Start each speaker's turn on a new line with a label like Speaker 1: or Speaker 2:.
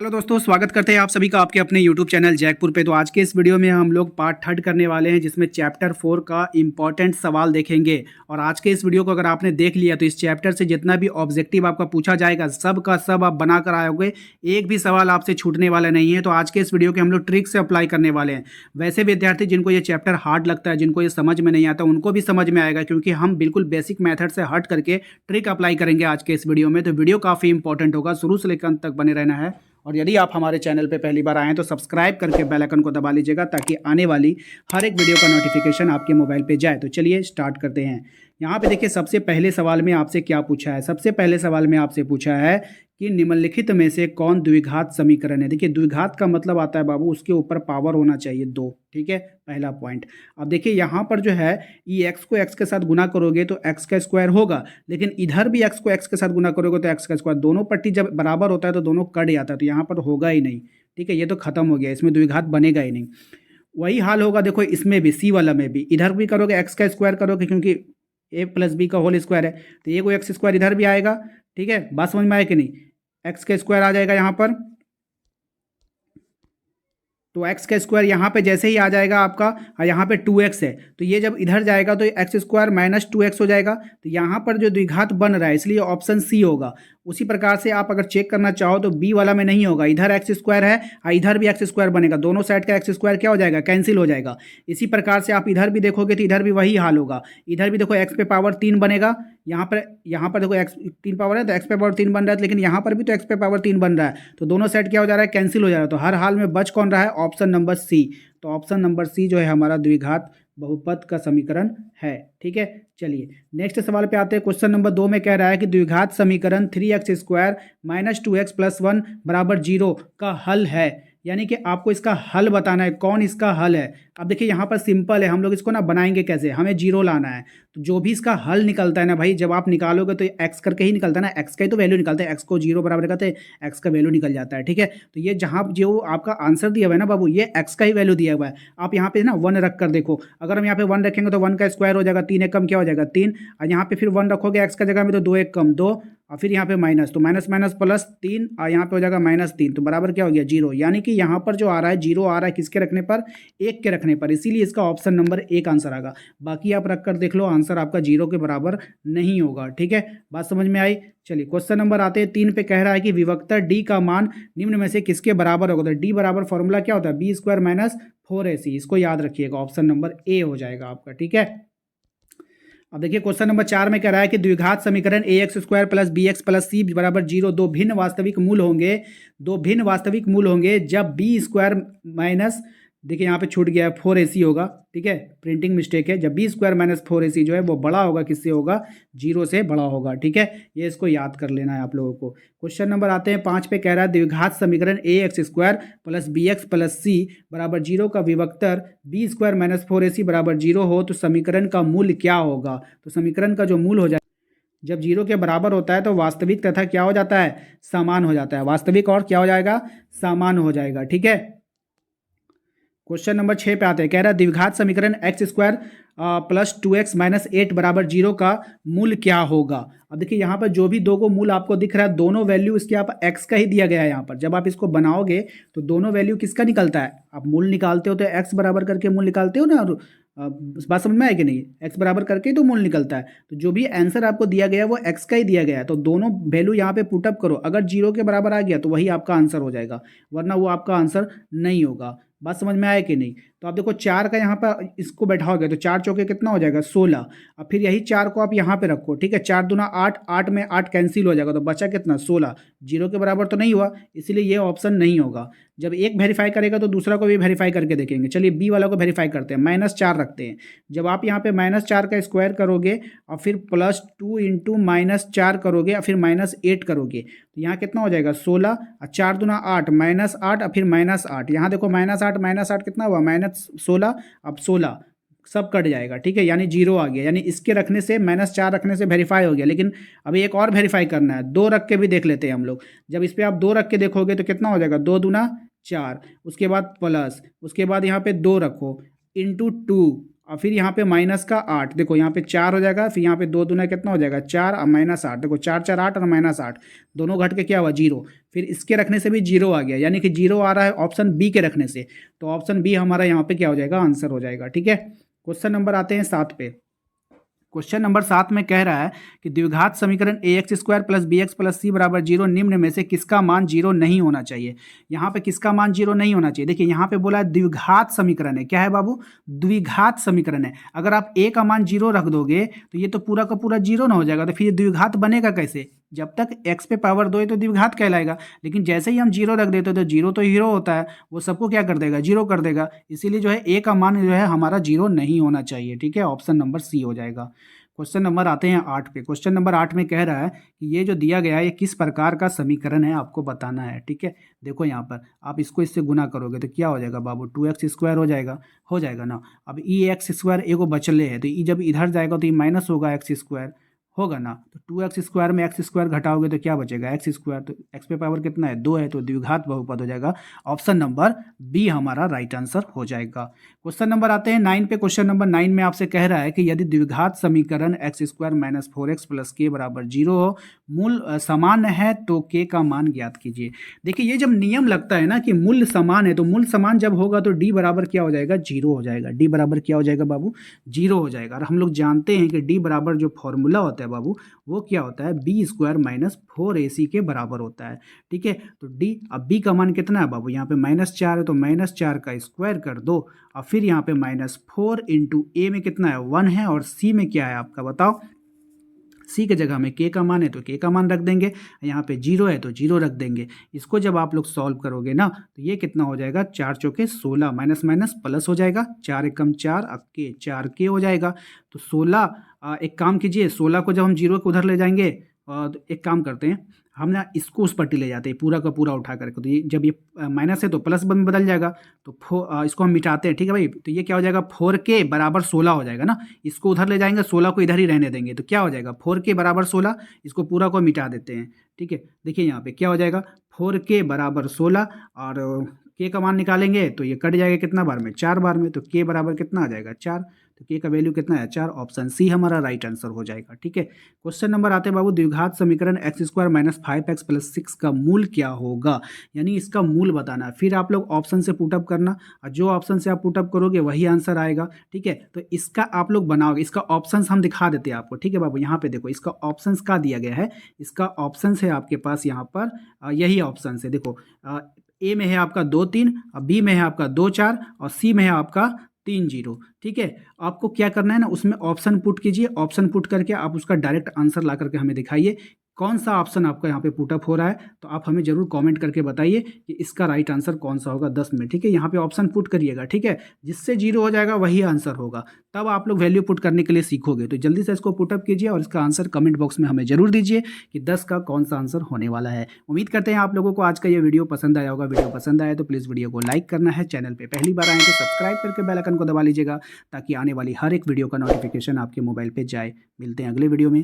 Speaker 1: Hello दोस्तों, स्वागत करते हैं आप सभी का आपके अपने यूट्यूब चैनल जैकपुर पे। तो आज के इस वीडियो में हम लोग पार्ट थर्ड करने वाले हैं, जिसमें चैप्टर 4 का इंपॉर्टेंट सवाल देखेंगे। और आज के इस वीडियो को अगर आपने देख लिया तो इस चैप्टर से जितना भी ऑब्जेक्टिव आपका पूछा जाएगा सब का सब आप बना कर आओगे, एक भी सवाल आपसे छूटने वाला नहीं है। तो आज के इस वीडियो के हम लोग ट्रिक से अप्लाई करने वाले हैं। वैसे विद्यार्थी जिनको ये चैप्टर हार्ड लगता है, जिनको ये समझ में नहीं आता, उनको भी समझ में आएगा, क्योंकि हम बिल्कुल बेसिक मेथड से हट करके ट्रिक अप्लाई करेंगे आज के इस वीडियो में। तो वीडियो काफ़ी इंपॉर्टेंट होगा, शुरू से लेकर अंत तक बने रहना है। और यदि आप हमारे चैनल पर पहली बार आए हैं तो सब्सक्राइब करके बेल आइकन को दबा लीजिएगा, ताकि आने वाली हर एक वीडियो का नोटिफिकेशन आपके मोबाइल पे जाए। तो चलिए स्टार्ट करते हैं। यहाँ पे देखिए, सबसे पहले सवाल में आपसे क्या पूछा है। सबसे पहले सवाल में आपसे पूछा है कि निम्नलिखित में से कौन द्विघात समीकरण है। देखिए, द्विघात का मतलब आता है बाबू, उसके ऊपर पावर होना चाहिए 2। ठीक है, पहला पॉइंट। अब देखिए यहाँ पर जो है, ये एक्स को एक्स के साथ गुना करोगे तो एक्स का स्क्वायर होगा, लेकिन इधर भी एक्स को एक्स के साथ गुना करोगे तो एक्स का स्क्वायर। दोनों पट्टी जब बराबर होता है तो दोनों कट जाता है, तो यहाँ पर होगा ही नहीं। ठीक है, ये तो खत्म हो गया, इसमें द्विघात बनेगा ही नहीं। वही हाल होगा देखो इसमें भी, सी वाला में भी। इधर भी करोगे एक्स का स्क्वायर करोगे, क्योंकि ए प्लस बी का होल स्क्वायर है, तो ये को एक्स स्क्वायर इधर भी आएगा। ठीक है, बात समझ में आए कि नहीं। एक्स का स्क्वायर आ जाएगा यहाँ पर, तो एक्स का स्क्वायर यहाँ पे जैसे ही आ जाएगा आपका, और यहाँ पे 2x है, तो ये जब इधर जाएगा तो एक्स स्क्वायर माइनस 2x हो जाएगा। तो यहाँ पर जो द्विघात बन रहा है, इसलिए ऑप्शन सी होगा। उसी प्रकार से आप अगर चेक करना चाहो तो बी वाला में नहीं होगा, इधर एक्स स्क्वायर है और इधर भी एक्स स्क्वायर बनेगा, दोनों साइड का एक्स स्क्वायर क्या हो जाएगा, कैंसिल हो जाएगा। इसी प्रकार से आप इधर भी देखोगे तो इधर भी वही हाल होगा। इधर भी देखो एक्स पे पावर 3 बनेगा, यहाँ पर देखो एक्स 3 पावर है तो एक्स पे पावर 3 बन रहा है, लेकिन यहाँ पर भी तो एक्स पे पावर 3 बन रहा है, तो दोनों साइड क्या हो जा रहा है, कैंसिल हो जा रहा है। तो हर हाल में बच कौन रहा है, ऑप्शन नंबर सी। तो ऑप्शन नंबर सी जो है हमारा द्विघात बहुपद का समीकरण है। ठीक है, चलिए नेक्स्ट सवाल पे आते हैं। क्वेश्चन नंबर 2 में कह रहा है कि द्विघात समीकरण 3x square minus 2x plus 1 बराबर 0 का हल है। यानी कि आपको इसका हल बताना है, कौन इसका हल है। अब देखिए यहाँ पर सिंपल है, हम लोग इसको ना बनाएंगे कैसे, हमें 0 लाना है। तो जो भी इसका हल निकलता है ना भाई, जब आप निकालोगे तो एक्स करके ही निकलता है ना, एक्स का ही तो वैल्यू निकलता है, एक्स को 0 बराबर करते हैं एक्स का वैल्यू निकल जाता है। ठीक है, तो ये जहाँ जो आपका आंसर दिया हुआ है ना बाबू, ये एक्स का ही वैल्यू दिया हुआ है। आप यहाँ पे ना 1 रख कर देखो, अगर हम यहाँ पे 1 रखेंगे तो 1 का स्क्वायर हो जाएगा, 3 एक कम क्या हो जाएगा 3, और यहाँ पे फिर 1 रखोगे एक्स का जगह में तो 2 एक कम 2, और फिर यहाँ पे माइनस, तो माइनस माइनस प्लस 3, और यहाँ पे हो जाएगा -3, तो बराबर क्या हो गया 0। यानी कि यहाँ पर जो आ रहा है 0 आ रहा है किसके रखने पर, 1 के रखने पर, इसीलिए इसका ऑप्शन नंबर 1 आंसर आएगा। बाकी आप रख कर देख लो, आंसर आपका 0 के बराबर नहीं होगा। ठीक है, बात समझ में आई। चलिए क्वेश्चन नंबर आते हैं 3 पे। कह रहा है कि विभक्तर डी का मान निम्न में से किसके बराबर होगा। तो डी बराबर फॉर्मूला क्या होता है, बी स्क्वायर माइनस 4ac। इसको याद रखिएगा, ऑप्शन नंबर ए हो जाएगा आपका। ठीक है, अब देखिए क्वेश्चन नंबर 4 में कह रहा है कि द्विघात समीकरण a x square plus b x plus c बराबर 0 दो भिन्न वास्तविक मूल होंगे जब बी स्क्वायर माइनस, देखिए यहाँ पे छूट गया है 4ac होगा। ठीक है, प्रिंटिंग मिस्टेक है। जब बी स्क्वायर माइनस 4ac जो है वो बड़ा होगा, किससे होगा, 0 से बड़ा होगा। ठीक है, ये इसको याद कर लेना है आप लोगों को। क्वेश्चन नंबर आते हैं 5 पे। कह रहा है द्विघात समीकरण a x square plus b x plus c बराबर 0 का विभक्तर बी स्क्वायर माइनस 4ac बराबर 0 हो तो समीकरण का मूल क्या होगा। तो समीकरण का जो मूल हो जाए, जब 0 के बराबर होता है तो वास्तविक तथा क्या हो जाता है, समान हो जाता है। वास्तविक और क्या हो जाएगा, समान हो जाएगा। ठीक है, क्वेश्चन नंबर 6 पे आते हैं। कह रहा है द्विघात समीकरण x square plus 2x minus 8 बराबर 0 का मूल क्या होगा। अब देखिए यहाँ पर जो भी दो को मूल आपको दिख रहा है, दोनों वैल्यू इसके आप x का ही दिया गया है। यहाँ पर जब आप इसको बनाओगे तो दोनों वैल्यू किसका निकलता है, आप मूल निकालते हो तो x बराबर करके मूल निकालते हो ना। बात समझ में आए कि नहीं, x बराबर करके ही तो मूल निकलता है। तो जो भी आंसर आपको दिया गया है वो x का ही दिया गया है, तो दोनों वैल्यू यहाँ पे पुटअप करो। अगर 0 के बराबर आ गया तो वही आपका आंसर हो जाएगा, वरना वो आपका आंसर नहीं होगा। बात समझ में आया कि नहीं। तो आप देखो 4 का यहाँ पर इसको बैठाओगे तो 4 चौके कितना हो जाएगा 16। अब फिर यही 4 को आप यहाँ पे रखो। ठीक है, 4 दूना 8, 8 में 8 कैंसिल हो जाएगा, तो बचा कितना 16। 0 के बराबर तो नहीं हुआ, इसीलिए ये ऑप्शन नहीं होगा। जब एक वेरीफाई करेगा तो दूसरा को भी वेरीफाई करके देखेंगे। चलिए बी वाला को वेरीफाई करते हैं, -4 रखते हैं। जब आप यहाँ पे -4 का स्क्वायर करोगे और फिर +2 इंटू -4 करोगे और फिर -8 करोगे, तो यहाँ कितना हो जाएगा 16, और 4 दूना 8, -8 और फिर -8। यहाँ देखो -8 कितना हुआ, -16। अब 16 सब कट जाएगा। ठीक है, यानी 0 आ गया, यानी इसके रखने से -4 रखने से वेरीफाई हो गया। लेकिन अभी एक और वेरीफाई करना है, 2 रख के भी देख लेते हैं हम लोग। जब इस पर आप 2 रख के देखोगे तो कितना हो जाएगा, 2 दूना 4, उसके बाद प्लस, उसके बाद यहाँ पे 2 रखो इंटू 2, और फिर यहाँ पे माइनस का 8, देखो यहाँ पे 4 हो जाएगा, फिर यहाँ पे 2 दूना कितना हो जाएगा 4 और -8, देखो 4 4 8 और -8 दोनों घट के क्या हुआ 0। फिर इसके रखने से भी 0 आ गया, यानी कि 0 आ रहा है ऑप्शन बी के रखने से, तो ऑप्शन बी हमारा यहाँ पे क्या हो जाएगा आंसर हो जाएगा। ठीक है, क्वेश्चन नंबर आते हैं 7 पे। क्वेश्चन नंबर 7 में कह रहा है कि द्विघात समीकरण ax² plus bx plus c बराबर 0 निम्न में से किसका मान 0 नहीं होना चाहिए। यहाँ पे किसका मान 0 नहीं होना चाहिए, देखिए यहाँ पे बोला है द्विघात समीकरण है, क्या है बाबू द्विघात समीकरण है। अगर आप a का मान 0 रख दोगे तो ये तो पूरा का पूरा 0 ना हो जाएगा, तो फिर ये द्विघात बनेगा कैसे, जब तक x पे पावर 2 है तो द्विघात कहलाएगा, लेकिन जैसे ही हम 0 रख देते तो 0 तो हीरो होता है, वो सबको क्या कर देगा 0 कर देगा, इसीलिए जो है a का मान जो है हमारा 0 नहीं होना चाहिए। ठीक है, ऑप्शन नंबर सी हो जाएगा। क्वेश्चन नंबर आते हैं 8 पे। क्वेश्चन नंबर 8 में कह रहा है कि ये जो दिया गया है ये किस प्रकार का समीकरण है आपको बताना है। ठीक है, देखो यहाँ पर आप इसको इससे गुना करोगे तो क्या हो जाएगा बाबू 2x² हो जाएगा ना। अब ई x² एगो बचले है, तो ई जब इधर जाएगा तो ये माइनस होगा x² होगा ना, तो 2x² में x² घटाओगे तो क्या बचेगा x², तो x पे पावर कितना है 2 है, तो द्विघात बहुपद हो जाएगा। ऑप्शन नंबर बी हमारा राइट आंसर हो जाएगा। क्वेश्चन नंबर आते हैं 9 पे। क्वेश्चन नंबर 9 में आपसे कह रहा है कि यदि द्विघात समीकरण x² - 4x प्लस k बराबर 0 हो, मूल समान है तो k का मान ज्ञात कीजिए। देखिए ये जब नियम लगता है ना कि मूल्य समान है, तो मूल्य समान जब होगा तो d बराबर क्या हो जाएगा 0 हो जाएगा, d बराबर क्या हो जाएगा बाबू 0 हो जाएगा। और हम लोग जानते हैं कि d बराबर जो फॉर्मूला होता है बाबू वो क्या होता है b² - 4ac के बराबर होता है। ठीक है, तो d, अब b का मान कितना है बाबू, यहाँ पे -4 है तो -4 का स्क्वायर कर दो, और फिर यहाँ पे -4 इंटू a में कितना है 1 है, और c में क्या है आपका बताओ, c के जगह में k का मान है तो k का मान रख देंगे, यहाँ पे 0 है तो 0 रख देंगे। इसको जब आप लोग सॉल्व करोगे ना तो ये कितना हो जाएगा 4 चौके 16, माइनस माइनस प्लस हो जाएगा, 4 एकम 4 के 4k हो जाएगा। तो 16, एक काम कीजिए 16 को जब हम 0 को उधर ले जाएंगे, और एक काम करते हैं हम ना इसको उस पट्टी ले जाते हैं पूरा का पूरा उठा करके, तो ये जब ये माइनस है तो प्लस में बदल जाएगा, तो इसको हम मिटाते हैं। ठीक है भाई, तो ये क्या हो जाएगा 4k बराबर 16 हो जाएगा ना, इसको उधर ले जाएंगे 16 को इधर ही रहने देंगे, तो क्या हो जाएगा 4k बराबर 16, इसको पूरा को मिटा देते हैं। ठीक है, देखिए यहाँ पे क्या हो जाएगा 4k बराबर 16, और k का मान निकालेंगे तो ये कट जाएगा कितना बार में 4 बार में, तो k बराबर कितना आ जाएगा 4, तो k का वैल्यू कितना है 4, ऑप्शन सी हमारा राइट आंसर हो जाएगा। ठीक है, क्वेश्चन नंबर आते हैं बाबू द्विघात समीकरण x² - 5x प्लस 6 का मूल क्या होगा, यानी इसका मूल बताना है। फिर आप लोग ऑप्शन से पुटअप करना, और जो ऑप्शन से आप पुटअप करोगे वही आंसर आएगा। ठीक है, तो इसका आप लोग बनाओगे, इसका ऑप्शन हम दिखा देते हैं आपको। ठीक है बाबू, यहाँ पे देखो इसका ऑप्शन का दिया गया है, इसका ऑप्शन है आपके पास यहाँ पर यही ऑप्शन है। देखो ए में है आपका 2 3, और बी में है आपका 2 4, और सी में है आपका 3 0। ठीक है, आपको क्या करना है ना उसमें ऑप्शन पुट कीजिए, ऑप्शन पुट करके आप उसका डायरेक्ट आंसर ला करके हमें दिखाइए कौन सा ऑप्शन आपका यहाँ पे पुटअप हो रहा है, तो आप हमें जरूर कमेंट करके बताइए कि इसका राइट आंसर कौन सा होगा 10 में। ठीक है, यहाँ पे ऑप्शन पुट करिएगा। ठीक है, जिससे 0 हो जाएगा वही आंसर होगा, तब आप लोग वैल्यू पुट करने के लिए सीखोगे। तो जल्दी से इसको पुटअप कीजिए और इसका आंसर कमेंट बॉक्स में हमें जरूर दीजिए कि 10 का कौन सा आंसर होने वाला है। उम्मीद करते हैं आप लोगों को आज का ये वीडियो पसंद आया होगा। वीडियो पसंद आया तो प्लीज़ वीडियो को लाइक करना है, चैनल पर पहली बार आए तो सब्सक्राइब करके बेल आइकन को दबा लीजिएगा, ताकि आने वाली हर एक वीडियो का नोटिफिकेशन आपके मोबाइल पर जाए। मिलते हैं अगले वीडियो में।